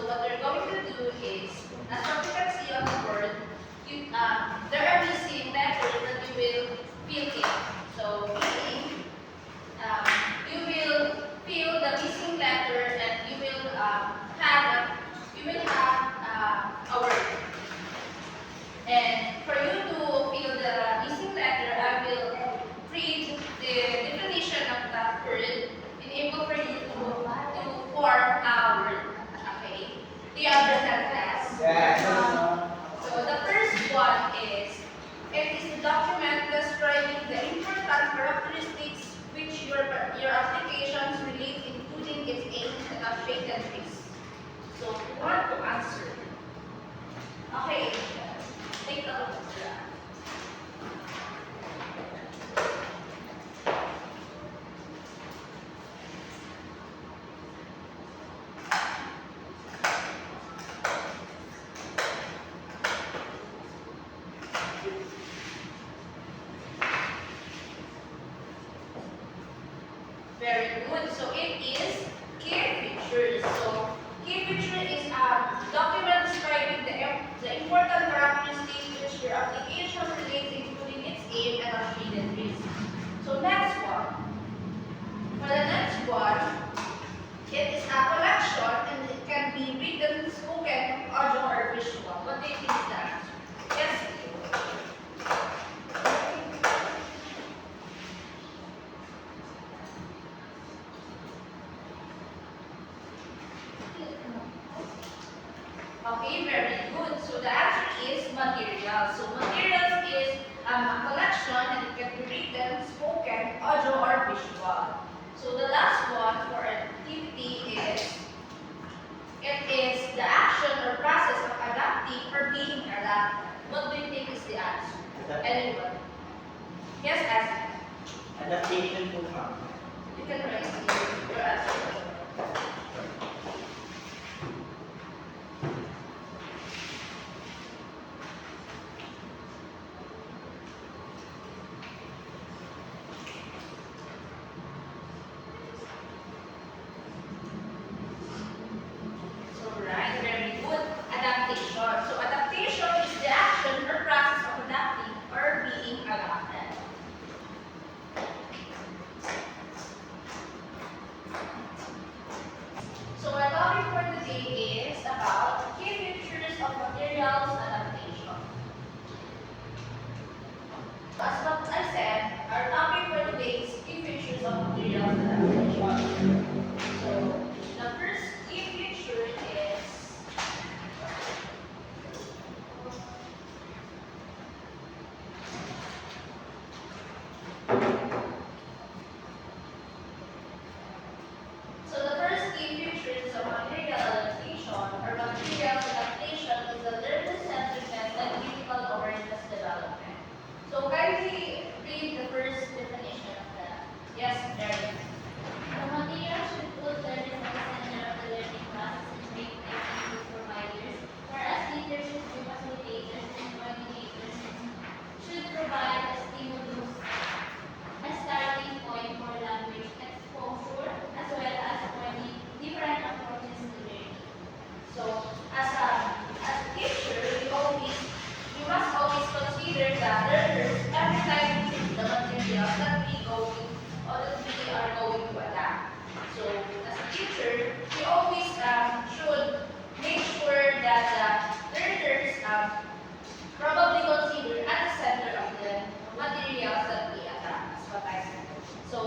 what we're going to do is, as what you can see on the board, there are missing letters that you will fill in. So, meaning, you will fill the missing letter and you will have a word. And for you to fill the missing letter, I will read the definition of that word, enable for you to form a word. Okay? Do you understand that? Yes. So the first one is, it is the document describing the important characteristics which your applications relate, including its aims and objectives. So who want to answer? Okay, take a look at that. Very good. So it is key features. So key feature is a document describing the important characteristics which your application relates, including its aim and objectives. So next one. For the next one, it is a collection and it can be written, spoken, audio, or visual. What do you think is that? Yes. Okay, very good. So the answer is material. So materials is a collection and it can be written, spoken, audio, or visual. So the last one for activity is, it is the action or process of adapting or being adapted. What do you think is the answer? Anyone? Yes, ask. Adaptation to farm. You can write your answer. Right, very good. Adaptation. So adaptation is the action or process of adapting or being adapted. So our topic for today is about key features of materials adaptation. As what I said, our topic for today is key features of materials adaptation. So the first key feature is so the first key features of material adaptation or materials adaptation is the learner-centered method critical awareness development. So kindly read the first definition of that. Yes, Mary. The material should put learners at the center of the learning process and make them good providers, whereas leaders should be facilitators and coordinators and should provide a stimulus, a starting point for language exposure, as well as for the different approaches to learning. So as a teacher, we must always consider that learners every time we choose the materials that we are going to adapt. So as a teacher, we always should make sure that learners probably consider at the center of the materials that we adapt, as what I said. So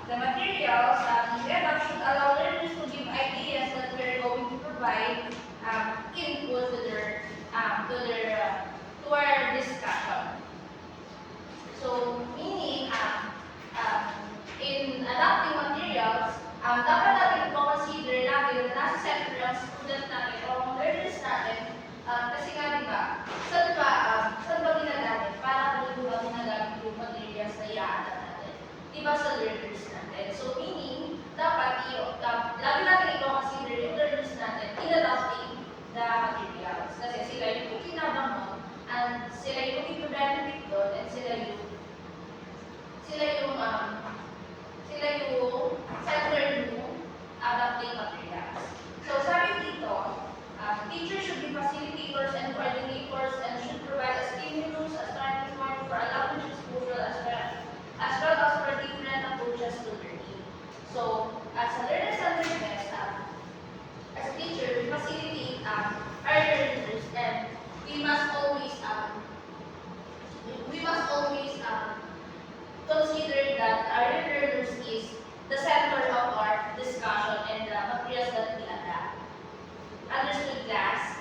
the materials we adapt should allow learners to give ideas that we're going to provide input to our discussion. So meaning in adapting materials, dapat natin consider natin na nasa center ang student natin o ang learners natin kasi nga diba, saan ba ginagamit? Para kung ba ginagamit yung materials na i-adapt natin? Diba sa learners natin? So meaning, dapat lagi natin i-consider yung learners natin in adapting the materials. Kasi sila yung kinabang mo, and sila yung benefit doon, and sila yung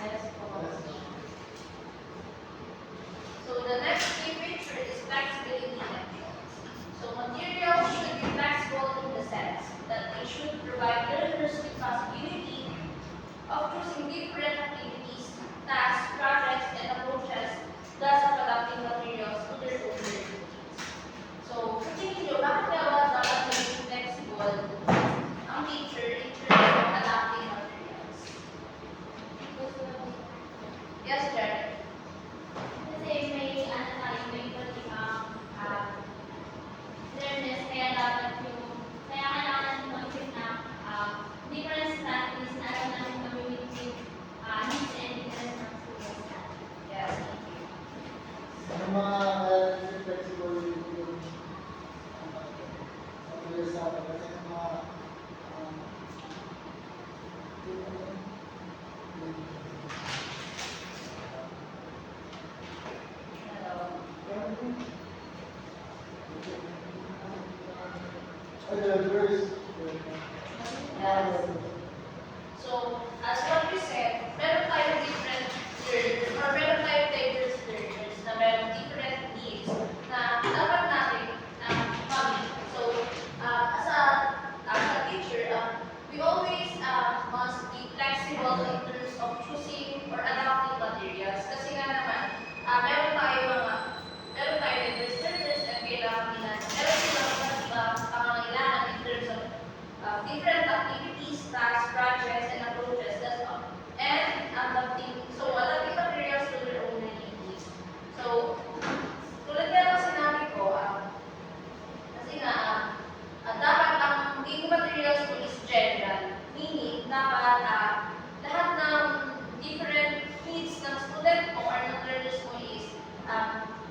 Yes po. So the next key feature is flexibility and choice. So materials should be flexible in the sense that they should provide learners with possibility of choosing different activities, tasks, projects, and approaches, thus adapting materials to their own learning needs. So, sa tingin nyo, bakit nga ba dapat maging flexible ang teacher in terms of adapting materials? Yes, Jared? Kasi may ano tayo, may iba't ibang learners, kaya dapat kaya kailangan mag-isip na different strategies na alam natin mamimit yung needs and interests ng students natin. Yes, thank you. Ano mga flexible yung sa kasi ng mga Hello. So, as what we said, meron tayong different learners or meron tayong diverse learners na meron different needs na dapat natin ma-meet. So, as a teacher, we always must be flexible in terms of choosing or adapting materials. Kasi nga naman, meron tayo diverse learners and kailangan nila, meron silang iba't ibang pangangailangan in terms of different activities, tasks, projects, and approaches and adapting materials to their own learning needs. So, tulad nga ng sinabi ko, kasi nga, dapat ang learning materials ko is general, meaning dapat lahat ng different needs ng student mo or ng learners mo is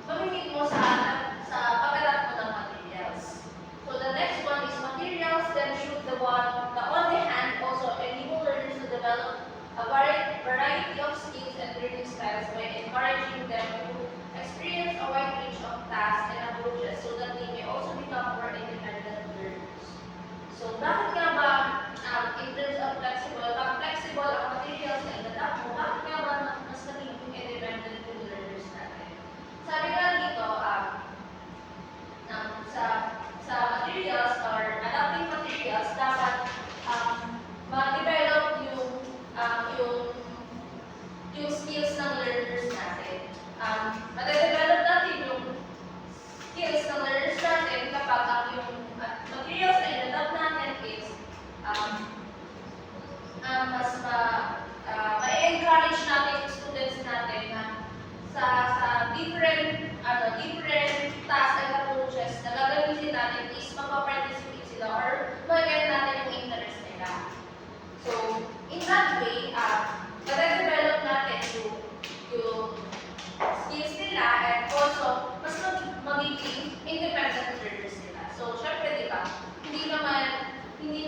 mamimit mo sa pag-adapt mo ng materials. So the next one is materials then should on the hand also enable learners to develop a variety of skills and learning styles by encouraging them to experience a wide range of tasks and approaches so that they may also become more independent learners. So bakit nga ba in terms of flexible ang materials na adapt mo, bakit nga ba mas naging independent yung learners natin? Sabi nga dito, sa materials or adapting materials, dapat ma-develop yung skills ng learners natin. Ma-develop natin yung skills ng learners natin kapag yung materials na i-adapt natin is mas ma-encourage natin yung students natin na sa different tasks and approaches na gagamitin natin is magpa-participate sila or mag-get natin yung interest nila. So, in that way, ma-develop natin yung skills nila and also mas magiging independent learners nila. So, syempre, di ba, hindi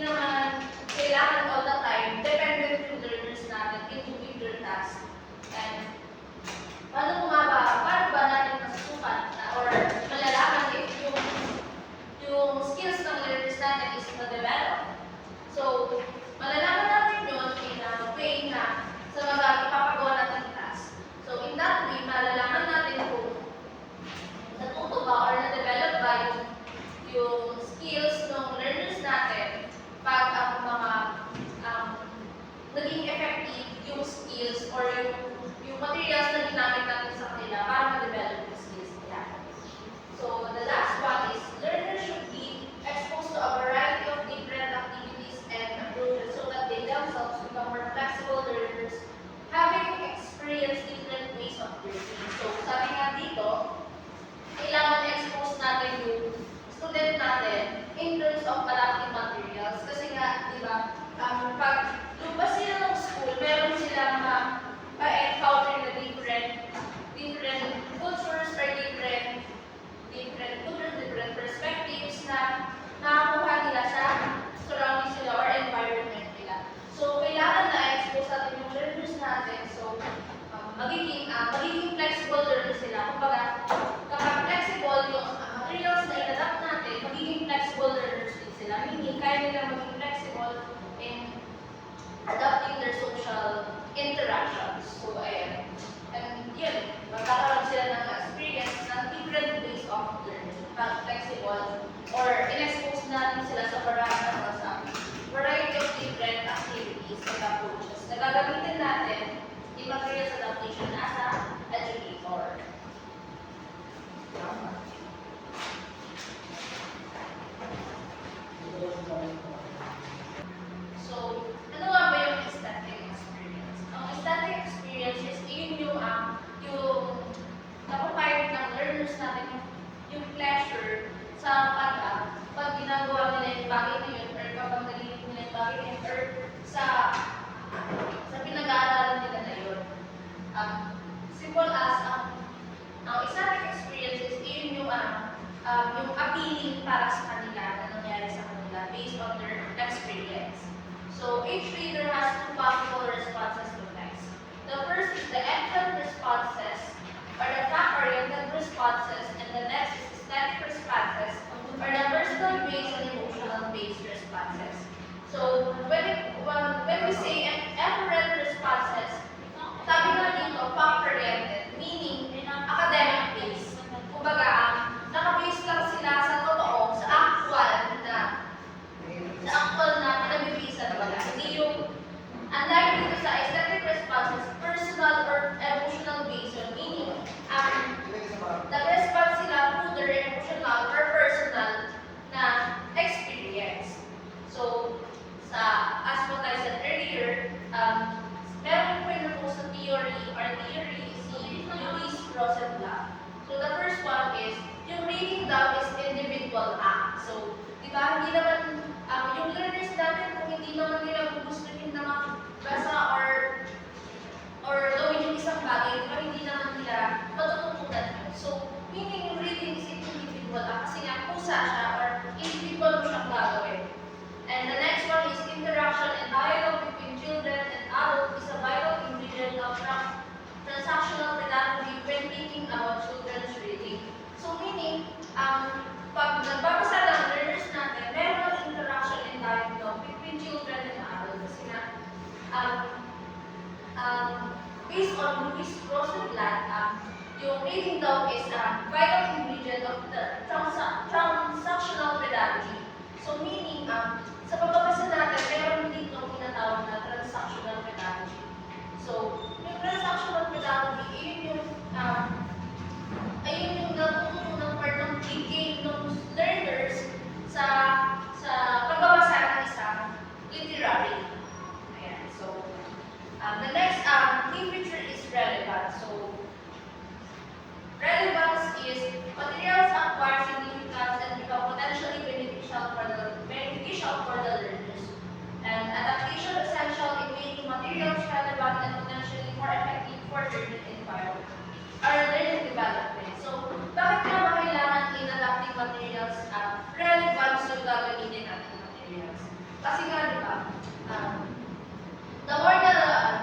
naman kailangan all the time dependent yung learners natin into their tasks. And paano ba natin masusukat or malalaman if yung skills ng learners natin is na-develop? So, malalaman natin yun in a way gagamitin natin yung materials adaptation as a educator. So, ano nga ba yung aesthetic experience? Ang aesthetic experience is yun yung napapayag ng learners natin yung pleasure sa pag ginagawa nila yung bagay na yun or kapag nalilig nila yung bagay na yun or sa pinag-aaralan nila na yun. Simple as ang aesthetic experience is yun yung appealing para sa kanila na nangyari sa kanila based on their experience. So each reader has two possible responses to text. The first is the entrant responses or the fact-oriented responses, and the next is aesthetic responses or the personal-based and emotional-based responses. So when we say efferent responses, sabi nga dito, fact-oriented, meaning academic-based. Kumbaga, nakabase lang sila sa totoo, sa actual na pinag-ibisan nila. Hindi yung, unlike dito sa aesthetic responses, personal or emotional based yun. Meaning, nag-response sila through their emotional or personal na experience. So, as what I said earlier, meron po yung sa theory si Louis Rosenblatt. So, the first one is, yung reading daw is individual act. So, di ba, hindi naman, yung learners natin, kung hindi naman nila gustuhin na magbasa or gawin yung isang bagay, di ba, hindi naman nila matututunan yun. So, meaning yung reading is individual act, kasi nga kusa siya or individual mo siyang gagawin. And the next one is interaction and dialogue between children and adults is a vital ingredient of transactional pedagogy when thinking about children's reading. So, meaning, pag nagbabasa ng learners natin, meron ng interaction and dialogue between children and adults. Kasi nga, based on Louis Rosenblatt, yung reading daw is a vital ingredient of the transactional pedagogy. So, meaning, sa pagbabasa natin, meron dito tinatawag na transactional pedagogy. So, yung transactional pedagogy, ayun yung natutunang part ng thinking ng learners sa pagbabasa ng isang literary. Ayan. So, the next key feature is relevance. So, relevance is materials acquire significance and become potentially beneficial for the learners. And adaptation essential in making materials relevant and potentially more effective for learning environment or learning development. So, bakit nga ba kailangan in-adapting materials relevant sa gagamitin natin materials? Kasi nga, di ba, the more na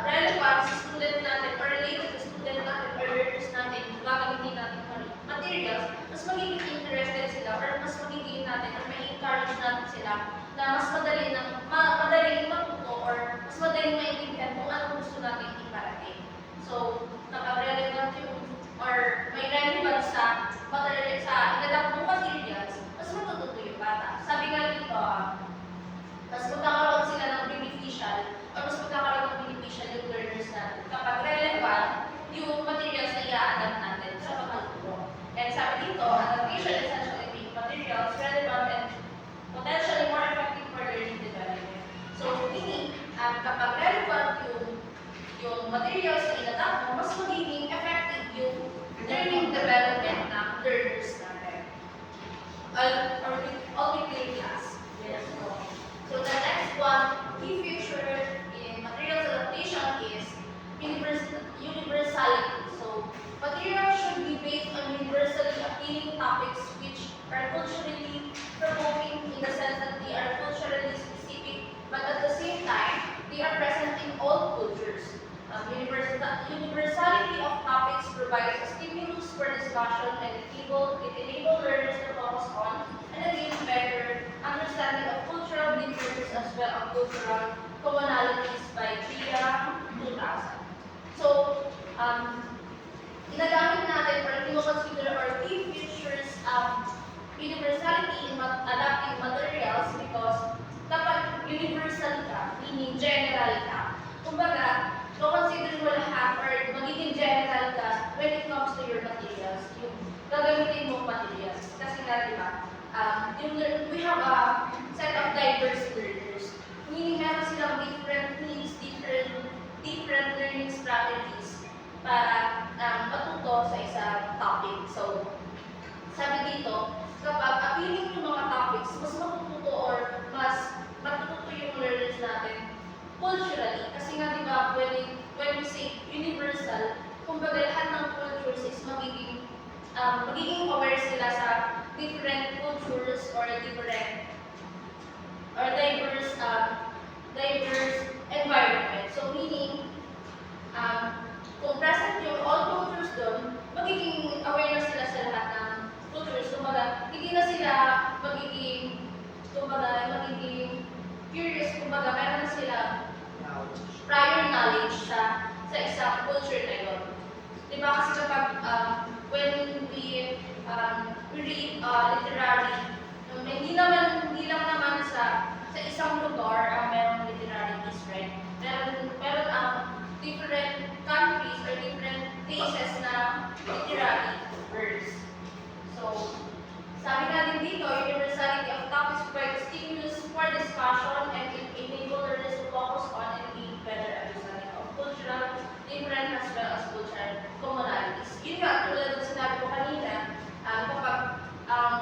relevant sa student natin or related sa student natin or learners natin yung gagamitin natin materials, mas magiging interested sila or mas magiging natin or may encourage natin sila na mas madaling matuto or mas madaling maintindihan kung ano gusto natin iparating. So, kapag relevant yung or may relevance sa inadapt mong materials, mas matututo yung bata. Sabi nga dito, mas magkakaroon sila ng beneficial or mas magkakaroon ng beneficial yung learners natin kapag relevant yung materials na i-adapt natin sa pagtuturo. And sabi dito, adaptation essentially make materials relevant and potentially more effective for learning development. So, meaning, kapag relevant yung materials na i-adapt mo, mas magiging effective yung learning development ng learners natin. All within class. Yes. So, the next one, key feature in materials adaptation is universality. So, materials should be based on universally appealing topics which are culturally provoking in the sense that they are culturally specific, but at the same time, they are present in all cultures. Universality of topics provides a stimulus for discussion and it enables learners to focus on and gain better understanding of cultural differences as well as cultural commonalities by GIA 2000. So, ginagamit natin para consider our key features of universality in adapting materials because kapag universal ka, meaning general ka, kumbaga, consider mo lahat or magiging general ka when it comes to your materials, yung gagamitin mong materials. Kasi nga, di ba, we have a set of diverse learners. Meaning, meron silang different needs, different learning strategies para matuto sa isang topic. So, sabi dito, kapag appealing yung mga topics, mas matututo or mas matututo yung learners natin culturally. Kasi nga, di ba, when we say universal, kumbaga lahat ng cultures is magiging aware sila sa different cultures or diverse environment. So, meaning, kung present yung all cultures doon, magiging aware na sila sa lahat ng cultures. Kumbaga, hindi na sila magiging curious. Kumbaga, meron na sila prior knowledge sa isang culture na yun. Diba kasi kapag when we read literary, hindi lang naman sa isang lugar merong literary history. Meron different countries or different places na literary words. So, sabi natin dito, universality of topics provides stimulus for discussion and enable learners to focus on and gain better understanding of cultural different as well as cultural commonalities. Yun nga, tulad ng sinabi ko kanina, kapag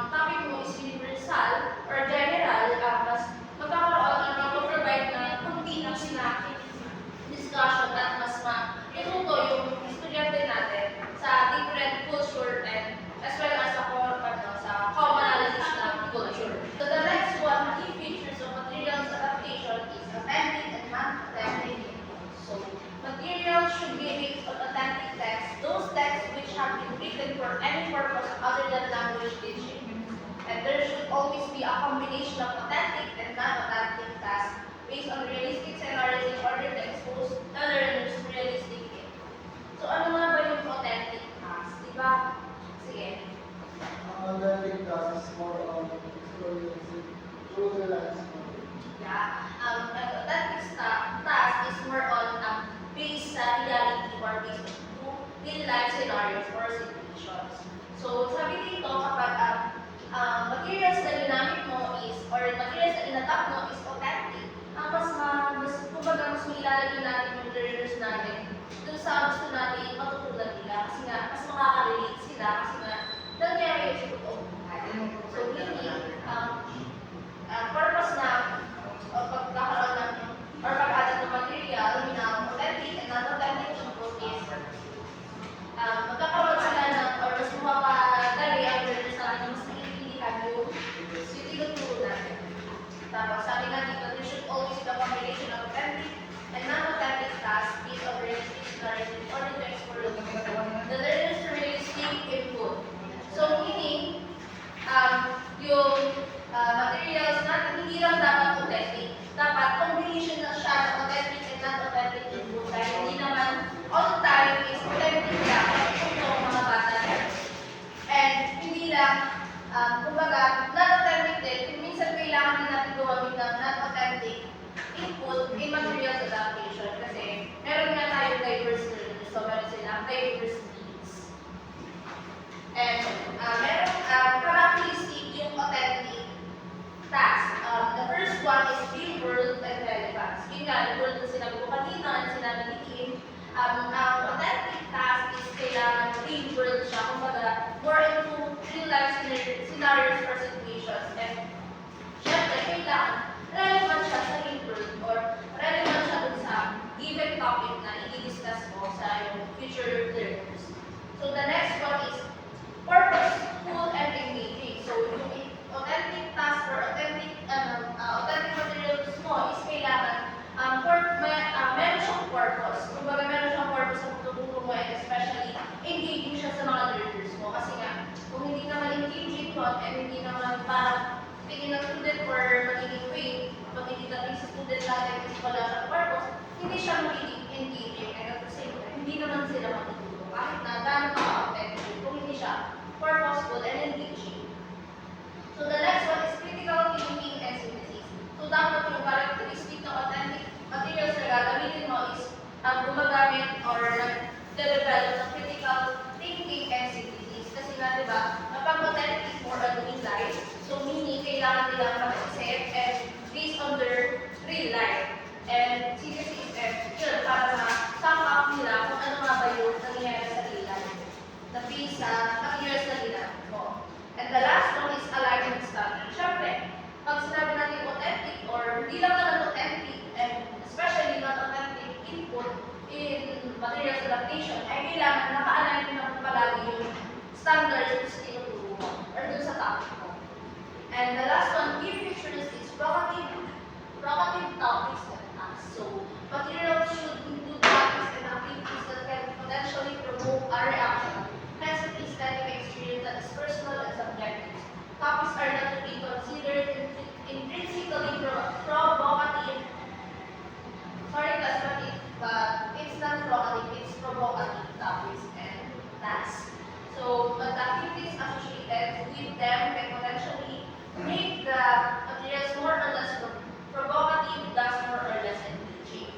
topic mo is universal or general, mas magkakaroon at mag-provide na continuous na discussion at mas matuto yung estudyante natin sa different culture and as well as sa commonalities ng culture. So the next one, key features of materials adaptation is authentic and non-authentic. So materials should be based on authentic texts, those texts which have been written for any purpose other than language teaching. And there should always be a combination of authentic and non-authentic tasks based on realistic scenarios in order to expose the learners realistically. So ano nga ba yung authentic tasks? Diba? Sige. Ang learning class is more on experiencing through the lens. Yeah. An authentic task is more on based sa reality or based on real life scenarios or situations. So sabi dito kapag materials na ginamit mo is or materials na inatap mo is authentic, kumbaga mas mailalagay natin yung learners natin dun sa gusto natin matutunan nila kasi nga mas makaka-relate sila kasi nga nangyari yung sa totoong buhay. So meaning, purpose na pagkakaroon ng or pag-add ng material na authentic and non-authentic input is magkakaroon sila ng or mas mapapadali ang learners natin mas naiintindihan yung tinuturo natin. Tapos sabi nga dito, there should always be a combination of authentic and non-authentic tasks based on realistic scenarios in order to explore the learner's realistic input. So meaning, yung materials natin hindi lang dapat authentic. Dapat combination na siya ng authentic and non-authentic input. Dahil hindi naman all time is authentic lang kung mga bata natin. And hindi lang, kumbaga, non-authentic din, minsan kailangan din natin gumamit ng non-authentic input in materials adaptation kasi meron nga tayong diverse learners, so meron silang diverse needs. And meron characteristic yung authentic task. The first one is real world and relevance. Yun nga, yung world na sinabi ko kanina, na sinabi ni Kim, ang authentic task is kailangan real world siya, kumbaga more into real life scenarios or situations. And syempre, kailangan relevant siya sa real world or relevant siya dun sa given topic na i-discuss mo sa yung future learners. So the next one is purposeful and engaging. So yung authentic task or authentic materials mo is kailangan meron siyang purpose. Kumbaga meron siyang purpose sa pagtuturo mo and especially engaging siya sa mga learners mo. Kasi nga, kung hindi naman engaging mo and hindi naman parang tingin ng student or magiging vague, pag hindi natin sa student natin is wala siyang purpose, hindi siya magiging engaging and at the same time, hindi naman sila matuturo. Kahit na gano'n ka-authentic kung hindi siya purposeful and engaging. So the next one is critical thinking and synthesis. So dapat yung characteristic ng authentic materials na gagamitin mo is materials adaptation, ay kailangan naka-align din naman palagi yung standards na tinuturo mo or dun sa topic mo. And the last one, peer characteristics, provocative topics and tasks. So, materials should include topics and activities that can potentially provoke a reaction, hence an aesthetic experience that is personal and subjective. Topics are not to be considered intrinsically provocative. Sorry, class, but it's not provocative, it's provocative topics and tasks. So, but the activities associated with them can potentially make the materials more or less provocative, thus more or less engaging.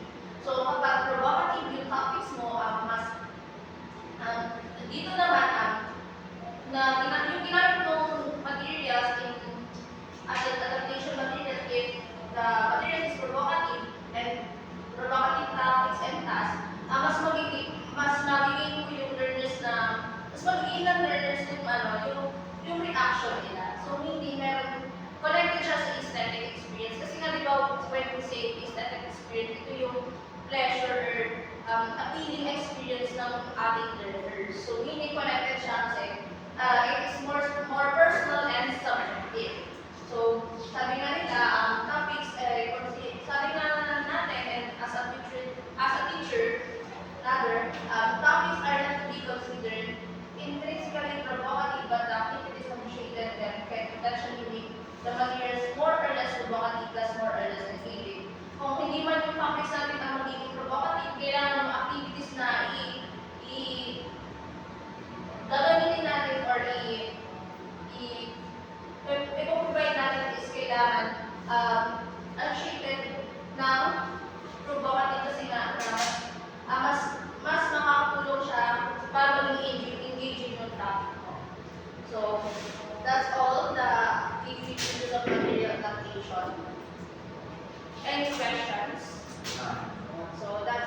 So, kapag provocative yung topics mo, dito naman, yung ginamit mong materials as an adaptation material, if the material is provocative and provocative topics and tasks, mas magiging mo yung learners na, mas magiging ng learners yung reaction nila. So, hindi meron, connected siya sa aesthetic experience. Kasi nga, di ba, when we say aesthetic experience, ito yung pleasure or appealing experience ng ating learners. So, hindi connected siya kasi it is more personal and subjective. So, sabi nga nila, topics, sabi nga natin, and as a teacher, rather, topics are not to be considered intrinsically provocative, but the activities associated them can potentially make the materials more or less provocative, plus more or less engaging. Kung hindi man yung topics natin ang magiging provocative, kailangan ng activities na gagamitin natin or i-provide natin is kailangan associated ng provocative kasi nga mas makakatulong siya para maging engaging yung topic mo. So, that's all the key features of material adaptation. Any questions? So, that's